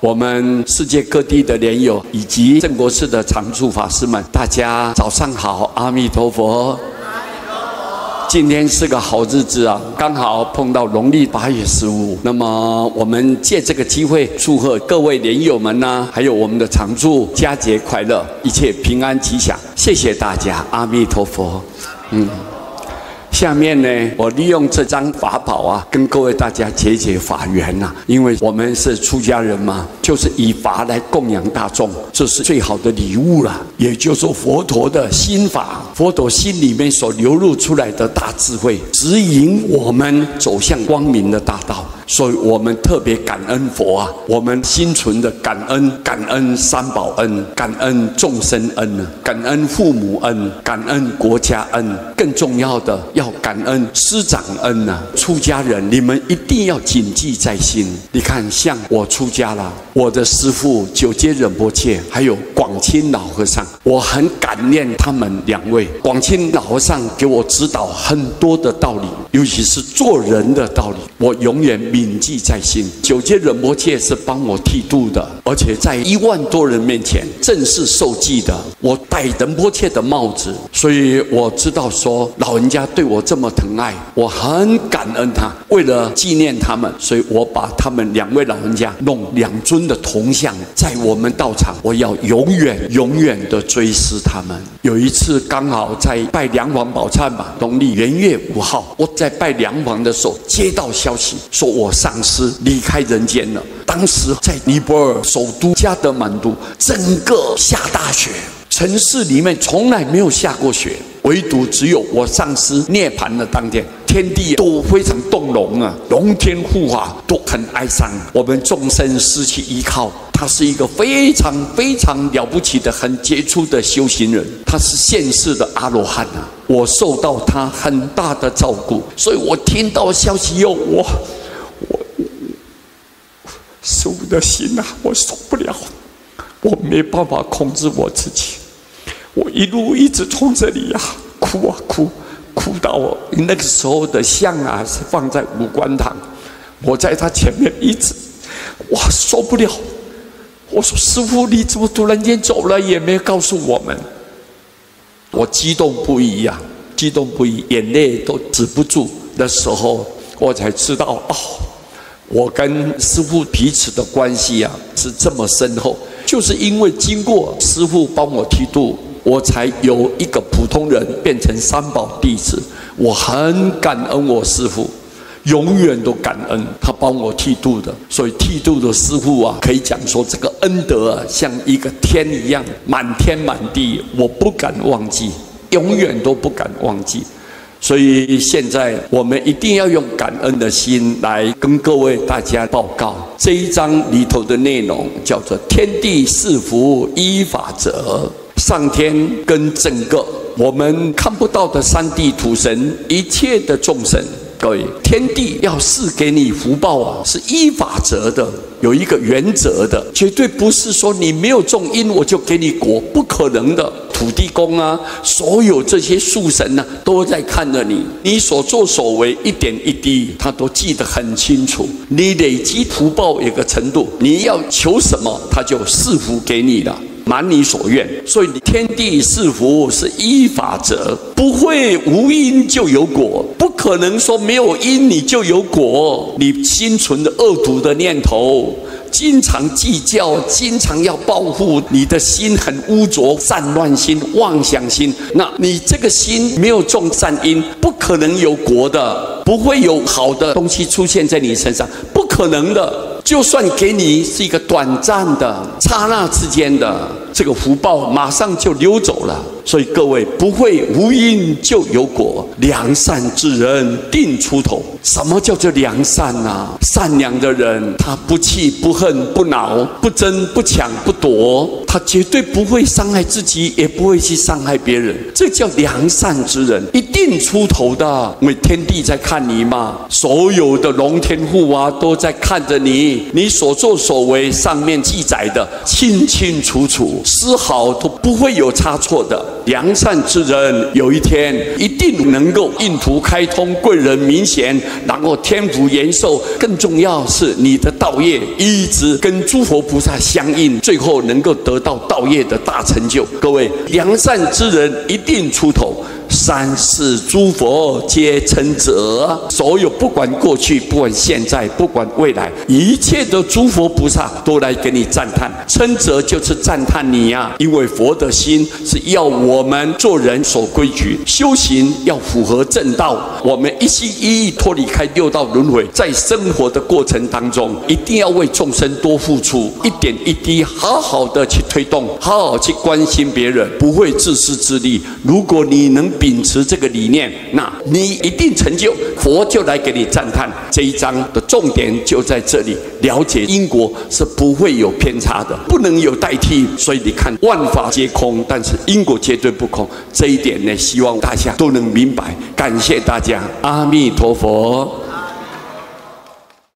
我们世界各地的莲友以及正国寺的常住法师们，大家早上好，阿弥陀佛。今天是个好日子啊，刚好碰到农历8月15。那么我们借这个机会，祝贺各位莲友们呢，还有我们的常住佳节快乐，一切平安吉祥。谢谢大家，阿弥陀佛。下面呢，我利用这张法宝啊，跟各位大家解解法缘呐。因为我们是出家人嘛，就是以法来供养大众，这是最好的礼物了。也就是说，佛陀的心法，佛陀心里面所流露出来的大智慧，指引我们走向光明的大道。所以我们特别感恩佛啊，我们心存的感恩三宝恩，感恩众生恩，感恩父母恩，感恩国家恩，更重要的要感恩师长恩啊！出家人，你们一定要谨记在心。你看，像我出家了，我的师父九阶仁波切，还有广钦老和尚，我很感念他们2位。广钦老和尚给我指导很多的道理，尤其是做人的道理，我永远铭记在心。九阶仁波切是帮我剃度的，而且在1万多人面前正式受记的，我戴仁波切的帽子，所以我知道说老人家对我这么疼爱，我很感恩他。为了纪念他们，所以我把他们2位老人家弄2尊的铜像在我们道场，我要永远的追思他们。有一次刚好在拜梁皇宝忏吧，农历元月5号，我在拜梁皇的时候接到消息，说我上师离开人间了。当时在尼泊尔首都加德满都，整个下大雪，城市里面从来没有下过雪，唯独只有我上师涅槃的当天，天地都非常动容啊，龙天护法都很哀伤，我们众生失去依靠。他是一个非常了不起的、很杰出的修行人，他是现世的阿罗汉啊！我受到他很大的照顾，所以我听到消息后，我受的心啊，我受不了，我没办法控制我自己，我一直从这里啊哭啊哭到我那个时候的像啊是放在五官堂，我在他前面一直，哇受不了。我说师父，你怎么突然间走了，也没有告诉我们。我激动不已啊，激动不已，眼泪都止不住的时候，我才知道哦，我跟师父彼此的关系啊是这么深厚，就是因为经过师父帮我剃度，我才由一个普通人变成三宝弟子。我很感恩我师父，永远都感恩他帮我剃度的。所以剃度的师父啊，可以讲说这个恩德啊，像一个天一样，满天满地，我不敢忘记，永远都不敢忘记。所以现在我们一定要用感恩的心来跟各位大家报告这一章里头的内容，叫做天地四福依法则。上天跟整个我们看不到的三地土神，一切的众生，各位，天地要赐给你福报啊，是依法则的，有一个原则的，绝对不是说你没有种因我就给你果，不可能的。土地公啊，所有这些树神啊，都在看着你，你所作所为一点一滴，他都记得很清楚。你累积福报有个程度，你要求什么，他就赐福给你了。满你所愿，所以天地赐福是依法则，不会无因就有果，不可能说没有因你就有果。你心存的恶毒的念头，经常计较，经常要报复，你的心很污浊，散乱心、妄想心，那你这个心没有种善因，不可能有果的，不会有好的东西出现在你身上，不可能的。就算给你是一个短暂的、刹那之间的这个福报，马上就溜走了。所以各位，不会无因就有果，良善之人定出头。什么叫做良善啊？善良的人，他不气、不恨、不恼、不争、不抢、不夺，他绝对不会伤害自己，也不会去伤害别人。这叫良善之人，一定定出头的，因为天地在看你嘛，所有的龙天护啊都在看着你，你所作所为上面记载的清清楚楚，丝毫都不会有差错的。良善之人有一天一定能够印途开通，贵人明显，然后天福延寿。更重要是你的道业一直跟诸佛菩萨相应，最后能够得到道业的大成就。各位，良善之人一定出头，三世诸佛皆称者。所有不管过去，不管现在，不管未来，一切的诸佛菩萨都来给你赞叹。称者就是赞叹你呀，因为佛的心是要我们做人守规矩，修行要符合正道。我们一心一意脱离开六道轮回，在生活的过程当中，一定要为众生多付出，一点一滴好好的去推动，好好去关心别人，不会自私自利。如果你能秉持这个理念，那你一定成就，佛就来给你赞叹。这一章的重点就在这里，了解因果是不会有偏差的，不能有代替。所以你看，万法皆空，但是因果绝对不空。这一点呢，希望大家都能明白。感谢大家，阿弥陀佛。